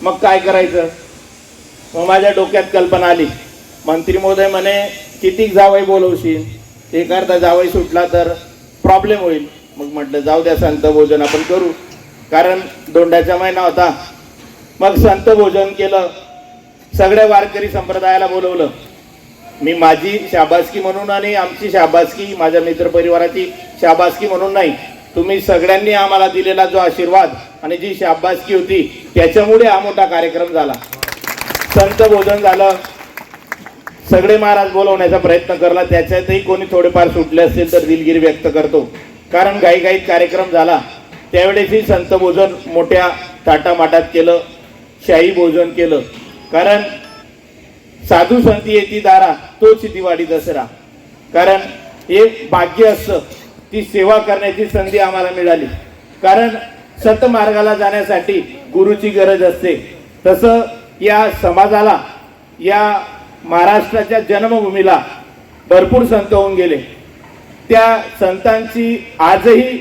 मग काय करायचं? मग माझ्या डोक्यात कल्पना आली, मंत्री महोदय म्हणे किती जावई बोलवशील, एक अर्धा जावई सुटला तर प्रॉब्लेम होईल. मग म्हटलं जाऊ द्या, संत भोजन आपण करू, कारण दोंड्याचा महिना होता. मग संत भोजन केलं, सगळ्या वारकरी संप्रदायाला बोलवलं. मी माझी शाबासकी म्हणून आणि आमची शाबासकी, माझ्या मित्रपरिवाराची शाबासकी म्हणून नाही, तुम्ही सगळ्यांनी आम्हाला दिलेला जो आशीर्वाद आणि जी शाबासकी होती त्याच्यामुळे हा मोठा कार्यक्रम झाला. संत भोजन झालं, सगळे महाराज बोलवण्याचा प्रयत्न करला, त्याच्यातही कोणी थोडेफार सुटले असतील तर दिलगिरी व्यक्त करतो, कारण घाईघाईत कार्यक्रम झाला. त्यावेळेसही संत भोजन मोठ्या थाटामाटात केलं, शाही भोजन केलं, कारण साधू संती येती दारा तोच दिवाळी दसरा. कारण हे भाग्य असतं, ती सेवा करण्याची संधी आम्हाला मिळाली. कारण सतमार्गाला जाण्यासाठी गुरुची गरज असते, तसं या समाजाला, या महाराष्ट्राच्या जन्मभूमीला भरपूर संत होऊन गेले. त्या संतांची आजही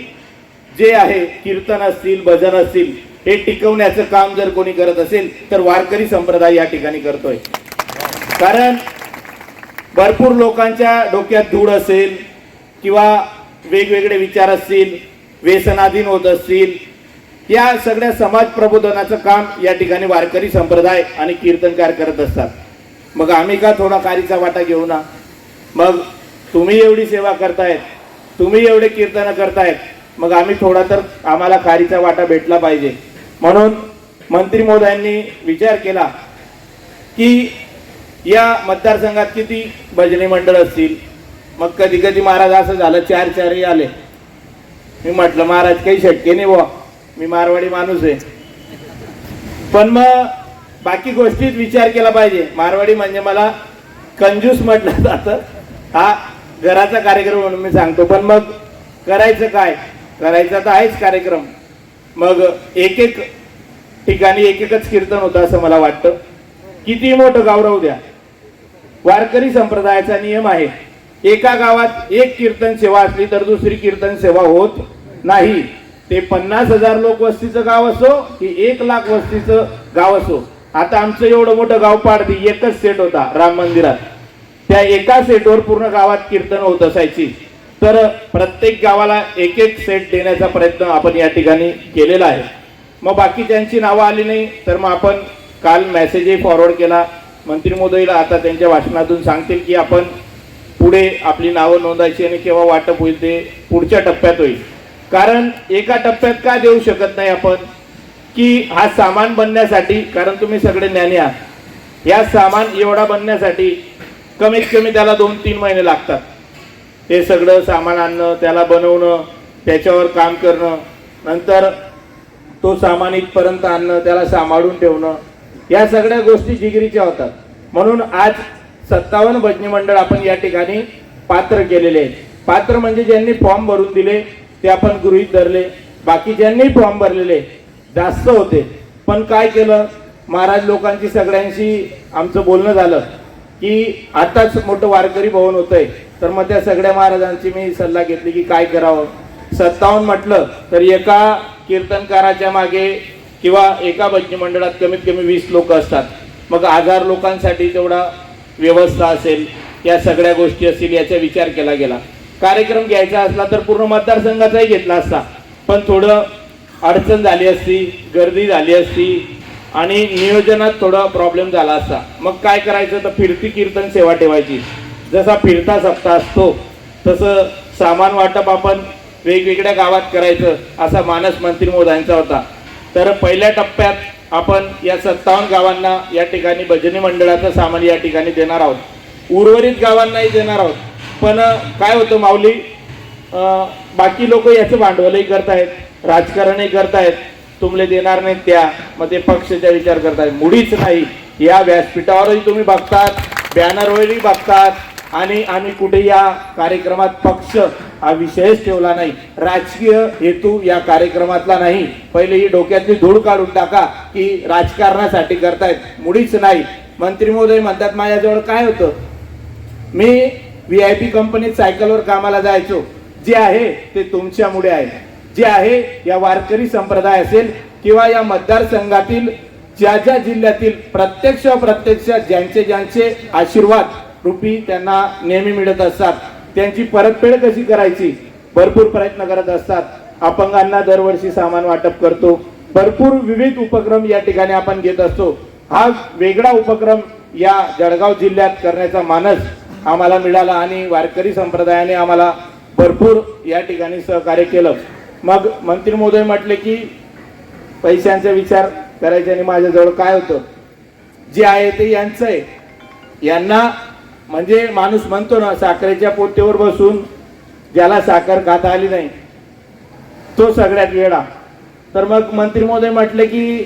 जे आहे कीर्तन असतील, भजन असतील, हे टिकवण्याचं काम जर कोणी करत असेल तर वारकरी संप्रदाय या ठिकाणी करतोय. कारण भरपूर लोकांच्या डोक्यात धूळ असेल किंवा वेगवेगळे विचार असतील, व्यसनाधीन होत असतील, या सगळ्या समाज प्रबोधनाचं काम या ठिकाणी वारकरी संप्रदाय आणि कीर्तनकार करत असतात. मग आम्ही का थोडा कारीचा वाटा घेऊ ना? मग तुम्ही एवढी सेवा करतायत, तुम्ही एवढे कीर्तन करतायत, मग आम्ही थोडा तर आम्हाला कारीचा वाटा भेटला पाहिजे. म्हणून मंत्री महोदयांनी विचार केला की या मतदारसंघात किती भजनी मंडळ असतील. मग कधी कधी महाराज असं झालं, चारही आले. मी म्हटलं महाराज काही शक्य नाही बुवा, मी मारवाडी माणूस आहे. पण मग बाकी गोष्टीत विचार केला पाहिजे. मारवाडी म्हणजे मला कंजूस म्हटलं जातं, हा घराचा कार्यक्रम म्हणून मी सांगतो. पण मग करायचं काय? करायचा तर आहेच कार्यक्रम. मग एक एक ठिकाणी एक एकच कीर्तन होतं असं मला वाटतं. किती मोठं गाव राहू द्या, वारकरी संप्रदायाचा नियम आहे, एका गावात एक कीर्तन सेवा असली तर दुसरी कीर्तन सेवा होत नाही. ते 50,000 लोक वस्तीचं गाव असो की 1,00,000 वस्तीचं गाव असो. आता आमचं एवढं मोठं गाव पाडती, एकच सेट होता राम मंदिरात, त्या एका सेटवर पूर्ण गावात कीर्तन होत असायची. तर प्रत्येक गावाला एक एक सेट देण्याचा प्रयत्न आपण या ठिकाणी केलेला आहे. मग बाकीच्यांची नावं आली नाही तर मग आपण काल मेसेजही फॉरवर्ड केला मंत्री महोदयला. आता त्यांच्या भाषणातून सांगतील की आपण पुढे आपली नावं नोंदायची आणि केव्हा वाटप होईल ते पुढच्या टप्प्यात होईल. कारण एका टप्प्यात का देऊ शकत नाही आपण की हा सामान बनण्यासाठी, कारण तुम्ही सगळे ज्ञानी आहात, या सामान एवढा बनण्यासाठी कमीत कमी त्याला 2-3 महिने लागतात. ते सगळं सामान आणणं, त्याला बनवणं, त्याच्यावर काम करणं, नंतर तो सामान इथपर्यंत आणणं, त्याला सांभाळून ठेवणं, या सगळ्या गोष्टी जिगरीच्या होतात. म्हणून आज 57 भजनी मंडळ आपण या ठिकाणी पात्र केलेले आहेत. पात्र म्हणजे ज्यांनी फॉर्म भरून दिले ते आपण गृहीत धरले. बाकी ज्यांनी फॉर्म भरलेले जास्त होते, पण काय केलं, महाराज लोकांची सगळ्यांशी आमचं बोलणं झालं की आताच मोठं वारकरी भवन होतंय. तर मग त्या सगळ्या महाराजांची मी सल्ला घेतली की काय करावं. 57 म्हटलं तर एका कीर्तनकाराच्या मागे किंवा एका भजनी मंडळात कमीत कमी 20 लोक असतात. मग 1000 लोकांसाठी तेवढा व्यवस्था असेल, या सगळ्या गोष्टी असतील, याचा विचार केला गेला. कार्यक्रम घ्यायचा असला तर पूर्ण मतदारसंघाचाही घेतला असता, पण थोडं अडचण झाली असती, गर्दी झाली असती आणि नियोजनात थोडा प्रॉब्लेम झाला असता. मग काय करायचं, तर फिरती कीर्तन सेवा ठेवायची. जसा फिरता सप्ताह असतो तसं सामान वाटप आपण वेगवेगळ्या गावात करायचं असा मानस मंत्री महोदयांचा होता. तर पहिल्या टप्प्यात आपण या 57 गावांना या ठिकाणी भजनी मंडळाचं सामान या ठिकाणी देणार आहोत. उर्वरित गावांनाही देणार आहोत. पण काय होतं माऊली, बाकी लोक याचं भांडवलही करतायत, राजकारणही करतायत, तुमले देणार नाहीत त्या, मग ते पक्षाचा विचार करतायत. मुळीच नाही. या व्यासपीठावरही तुम्ही बघतात, बॅनरवरही बघतात, आणि आम्ही कुठे या कार्यक्रमात पक्ष हा विषयच ठेवला नाही, राजकीय हेतू या कार्यक्रमातला नाही. पहिले ही डोक्यातली धूळ काढून टाका की राजकारणासाठी करतायत. मुळीच नाही. मंत्री महोदय म्हणतात माझ्याजवळ काय होतं, मी VIP कंपनीत सायकलवर कामाला जायचो. जे आहे ते तुमच्यामुळे आहे, जे आहे या वारकरी संप्रदाय असेल किंवा या मतदारसंघातील ज्या ज्या जिल्ह्यातील प्रत्यक्ष ज्यांचे आशीर्वाद रूपी त्यांना नेहमी मिळत असतात, त्यांची परतफेड कशी करायची भरपूर प्रयत्न करत असतात. अपंगांना दरवर्षी सामान वाटप करतो. भरपूर विविध उपक्रम या ठिकाणी आपण घेत असतो. हा वेगळा उपक्रम या जळगाव जिल्ह्यात करण्याचा मानस आम्हाला मिळाला आणि वारकरी संप्रदायाने आम्हाला भरपूर या ठिकाणी सहकार्य केलं. मग मंत्री महोदय म्हटले की पैशांचा विचार करायचा आणि माझ्याजवळ काय होतं, जे आहे ते यांचं आहे. यांना म्हणजे माणूस म्हणतो ना, साखरेच्या पोतेवर बसून ज्याला साखर खाता आली नाही तो सगळ्यात वेडा. तर मग मंत्री महोदय म्हटले की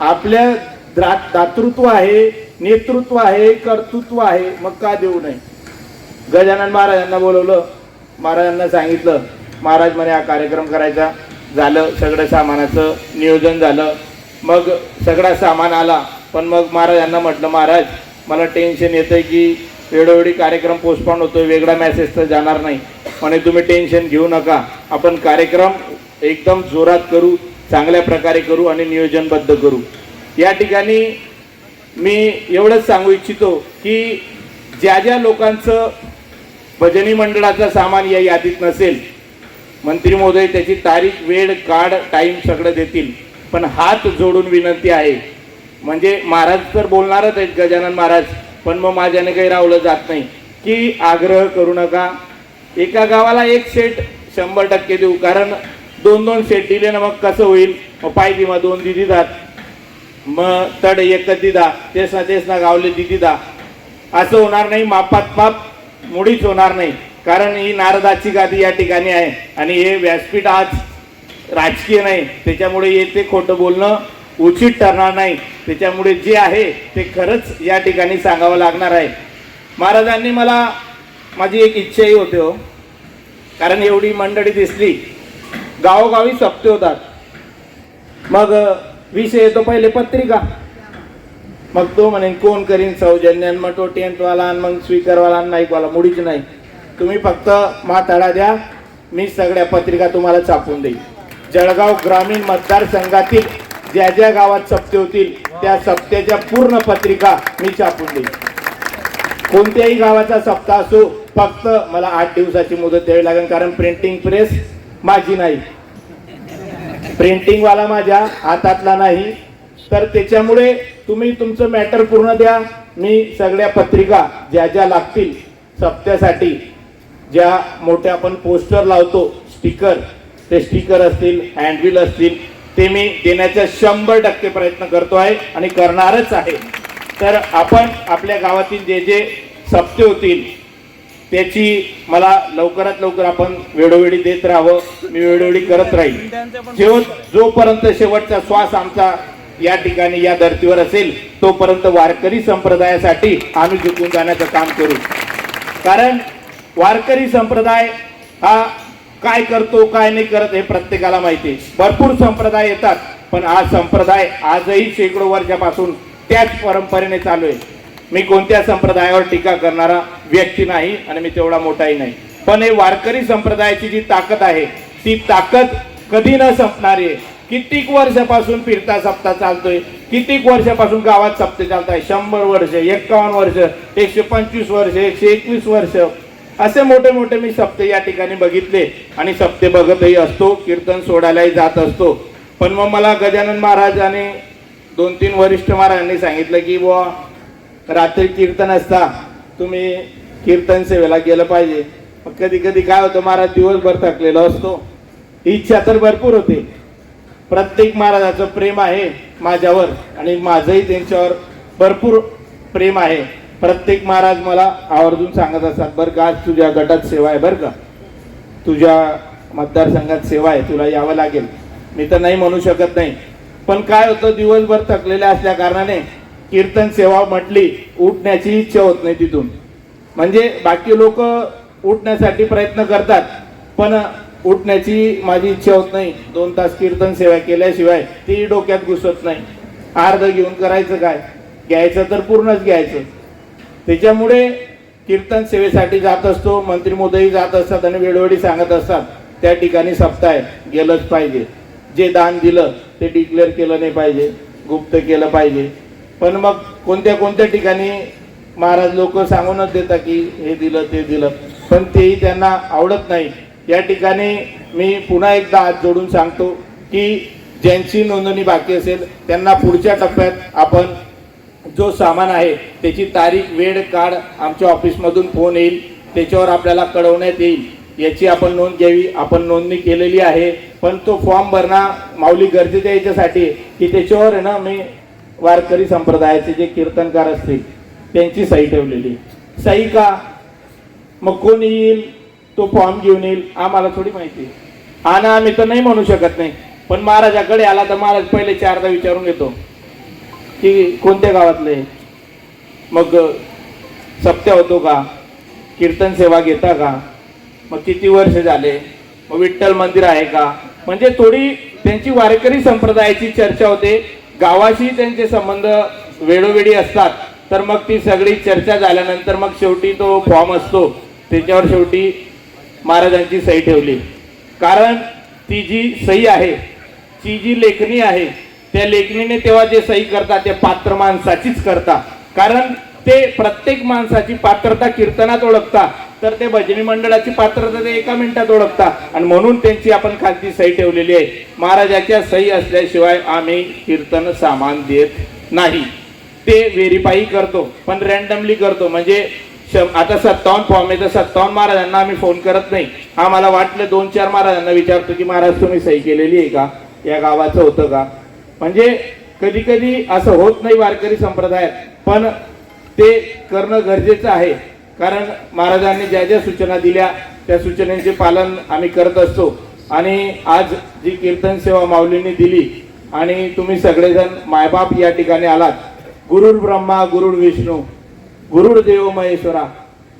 आपल्या दातृत्व आहे, नेतृत्व आहे, कर्तृत्व आहे, मग का देऊ नये. गजानन महाराजांना बोलवलं. महाराजांना सांगितलं. महाराज म्हणे हा कार्यक्रम करायचा. झालं, सगळं सामानाचं नियोजन झालं. मग सगळा सामान आला. पण मग महाराजांना म्हटलं, महाराज मला टेन्शन येतंय की वेळोवेळी कार्यक्रम पोस्टपोन होतोय, वेगळा मेसेज तर जाणार नाही. म्हणे तुम्ही टेन्शन घेऊ नका, आपण कार्यक्रम एकदम जोरात करू, चांगल्या प्रकारे करू आणि नियोजनबद्ध करू. या ठिकाणी मी एवढंच सांगू इच्छितो की ज्या ज्या लोकांचं भजनी मंडळाचं सामान या यादीत नसेल, मंत्री महोदय त्याची तारीख, वेळ, कार्ड, टाइम सगळं देतील. पण हात जोडून विनंती आहे, म्हणजे महाराज तर बोलणारच आहेत गजानन महाराज, पण मग माझ्याने काही रावलं जात नाही की आग्रह करू नका. एका गावाला एक सेट 100% देऊ, कारण 2-2 सेट दिले ना मग कसं होईल. मग पायदी मग 2 दिदी दात, मग तड एकच दिदा, तेच ना गावले दिदी दा, असं होणार नाही. मापात माप मुळीच होणार नाही. कारण ही नारदाची गादी या ठिकाणी आहे आणि हे व्यासपीठ आज राजकीय नाही, त्याच्यामुळे येथे खोटं बोलणं उचित ठरणार नाही. त्याच्यामुळे जे आहे ते खरंच या ठिकाणी सांगावं लागणार आहे. महाराजांनी मला माझी एक इच्छाही होते हो, कारण एवढी मंडळी दिसली, गावोगावी सप्ते होतात. मग विषय येतो पहिले पत्रिका. मग तो म्हणे कोण करीन सौजन्य, मग तो टेंटवाला, मग स्पीकरवाला, नाईकवाला, मुळीच नाही. तुम्ही फक्त माथाडा द्या, मी सगळ्या पत्रिका तुम्हाला छापून देईल. जळगाव ग्रामीण मतदारसंघातील ज्या ज्या गावात सप्ते होतील त्या सप्त्याच्या पूर्ण पत्रिका मी छापून देईल. कोणत्याही गावाचा सप्ताह असो, फक्त मला 8 दिवसाची मुदत द्यावी लागेल, कारण प्रिंटिंग प्रेस माझी नाही, प्रिंटिंगवाला माझ्या हातातला नाही. तर त्याच्यामुळे तुम्ही तुमचं मॅटर पूर्ण द्या. मी सगळ्या पत्रिका ज्या ज्या लागतील सप्त्यासाठी, ज्या मोठ्या आपण पोस्टर लावतो, स्टिकर, ते स्टिकर असतील, हँडबिल असतील, ते मी देण्याचा 100% प्रयत्न करतो आहे आणि करणारच आहे. तर आपण आपल्या गावातील जे जे सप्ते होतील त्याची मला लवकरात लवकर आपण वेळोवेळी देत राहावं. मी वेळोवेळी करत राहील. जोपर्यंत शेवटचा श्वास आमचा या ठिकाणी या धर्तीवर असेल तोपर्यंत वारकरी संप्रदायासाठी आम्ही झुकून जाण्याचं काम करू. कारण वारकरी संप्रदाय हा काय करतो काय नाही करत हे प्रत्येकाला माहिती आहे. भरपूर संप्रदाय येतात, पण हा संप्रदाय आजही शेकडो वर्षापासून त्याच परंपरेने चालू आहे. मी कोणत्या संप्रदायावर टीका करणारा व्यक्ती नाही आणि मी तेवढा मोठाही नाही, पण हे वारकरी संप्रदायाची जी ताकद आहे ती ताकद कधी न संपणारी आहे. कित्येक वर्षापासून फिरता सप्ताह चालतोय, कित्येक वर्षापासून गावात सप्ते चालत आहे. 100 वर्ष, 51 वर्ष, 125 वर्ष, 121 वर्ष, असे मोठे मोठे मी सप्ते या ठिकाणी बघितले आणि सप्ते बघतही असतो, कीर्तन सोडायलाही जात असतो. पण मग मला गजानन महाराज आणि 2-3 वरिष्ठ महाराजांनी सांगितलं की बुवा रात्री कीर्तन असता, तुम्ही कीर्तन सेवेला गेलं पाहिजे. मग कधी कधी काय होतं, महाराज दिवसभर थकलेलो असतो, इच्छा तर भरपूर होते. प्रत्येक महाराजाचं प्रेम आहे माझ्यावर आणि माझंही त्यांच्यावर भरपूर प्रेम आहे. प्रत्येक महाराज मला आवर्जून सांगत असतात, बरं का आज तुझ्या गटात सेवा आहे, बरं का तुझ्या मतदारसंघात सेवा आहे, तुला यावं लागेल. मी तर नाही म्हणू शकत नाही, पण काय होतं दिवसभर थकलेले असल्या कारणाने कीर्तन सेवा म्हटली उठण्याची इच्छा होत नाही तिथून. म्हणजे बाकी लोक उठण्यासाठी प्रयत्न करतात, पण उठण्याची माझी इच्छा होत नाही. 2 तास कीर्तन सेवा केल्याशिवाय ती डोक्यात घुसत नाही. अर्ध घेऊन करायचं काय, घ्यायचं तर पूर्णच घ्यायचं. त्याच्यामुळे कीर्तन सेवेसाठी जात असतो. मंत्री महोदय जात असतात आणि वेळोवेळी सांगत असतात त्या ठिकाणी सप्ताह गेलंच पाहिजे. जे दान दिलं ते डिक्लेअर केलं नाही पाहिजे, गुप्त केलं पाहिजे. पण मग कोणत्या कोणत्या ठिकाणी महाराज लोक सांगूनच देतात की हे दिलं ते दिलं, पण तेही त्यांना आवडत नाही. या ठिकाणी मी पुन्हा एकदा हात जोडून सांगतो की ज्यांची नोंदणी बाकी असेल त्यांना पुढच्या टप्प्यात आपण जो सामान आहे त्याची तारीख वेळ काळ आमच्या ऑफिसमधून फोन येईल, त्याच्यावर आपल्याला कळवण्यात येईल. याची आपण नोंद घ्यावी. आपण नोंदणी केलेली आहे, पण तो फॉर्म भरणं माऊली गरजेचं आहे याच्यासाठी की त्याच्यावर आहे ना मी वारकरी संप्रदायाचे जे कीर्तनकार असतील त्यांची सही ठेवलेली. सही का? मग कोण येईल तो फॉर्म घेऊन येईल आम्हाला थोडी माहिती. हा ना आम्ही तर नाही म्हणू शकत नाही, पण महाराजाकडे आला तर महाराज पहिले 4दा विचारून घेतो की कोणत्या गावातले, मग सप्त्या होतो का, कीर्तन सेवा घेता का, मग किती वर्ष झाले, मग विठ्ठल मंदिर आहे का. म्हणजे थोडी त्यांची वारकरी संप्रदायाची चर्चा होते. गावाशी त्यांचे संबंध वेळोवेळी असतात. तर मग ती सगळी चर्चा झाल्यानंतर मग शेवटी तो फॉर्म असतो, त्याच्यावर शेवटी महाराजांची सही ठेवली. कारण ती जी सही आहे, ती जी लेखणी आहे, त्या लेखणीने तेव्हा जे सही करतात ते पात्र माणसाचीच करतात. कारण ते प्रत्येक माणसाची पात्रता कीर्तनात ओळखता, तर ते भजनी मंडळाची पात्रता ते एका मिनिटात ओळखता. आणि म्हणून त्यांची आपण खालती सही ठेवलेली आहे. महाराजाच्या सही असल्याशिवाय आम्ही कीर्तन सामान देत नाही. ते व्हेरीफाई करतो, पण रॅन्डमली करतो. म्हणजे आता 57 फॉर्म आहे तर 57 महाराजांना आम्ही फोन करत नाही. आम्हाला वाटलं 2-4 महाराजांना विचारतो की महाराज तुम्ही सही केलेली आहे का, या गावाचं होतं का. म्हणजे कधी कधी असं होत नाही वारकरी संप्रदायात, पण ते करणं गरजेचं आहे. कारण महाराजांनी ज्या ज्या सूचना दिल्या त्या सूचनेचे पालन आम्ही करत असतो. आणि आज जी कीर्तन सेवा माऊलींनी दिली आणि तुम्ही सगळेजण मायबाप या ठिकाणी आलात. गुरुर ब्रह्मा गुरुर विष्णू गुरुर देव महेश्वरा,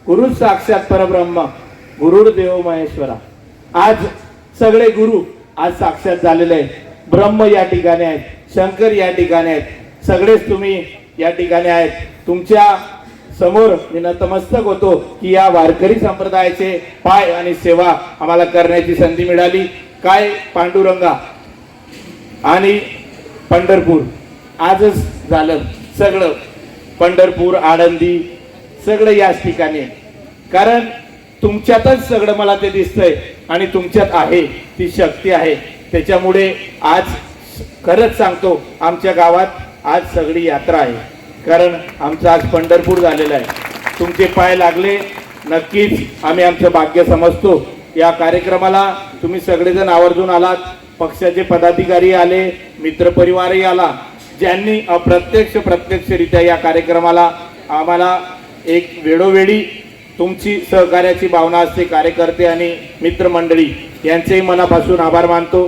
गुरु साक्षात परब्रह्म गुरुर देव महेश्वरा. आज सगळे गुरु आज साक्षात झालेले आहेत. ब्रह्म या ठिकाणी आहेत, शंकर या ठिकाणी आहेत, सगळेच तुम्ही या ठिकाणी आहेत. तुमच्या समोर मी नतमस्तक होतो की या वारकरी संप्रदायाचे पाय आणि सेवा आम्हाला करण्याची संधी मिळाली. काय पांडुरंगा आणि पंढरपूर आजच झालं. सगळं पंढरपूर आळंदी सगळं याच ठिकाणी. कारण तुमच्यातच सगळं मला ते दिसतंय आणि तुमच्यात आहे ती शक्ती आहे. त्याच्यामुळे आज खरंच सांगतो आमच्या गावात आज सगळी यात्रा आहे. कारण आमचं आज पंढरपूर झालेलं आहे. तुमचे पाय लागले नक्कीच आम्ही आमचं भाग्य समजतो. या कार्यक्रमाला तुम्ही सगळेजण आवर्जून आलात. पक्षाचे पदाधिकारी आले, मित्रपरिवारही आला, ज्यांनी प्रत्यक्षरित्या या कार्यक्रमाला आम्हाला एक वेळोवेळी तुमची सहकार्याची भावना असते. कार्यकर्ते आणि मित्रमंडळी यांचेही मनापासून आभार मानतो.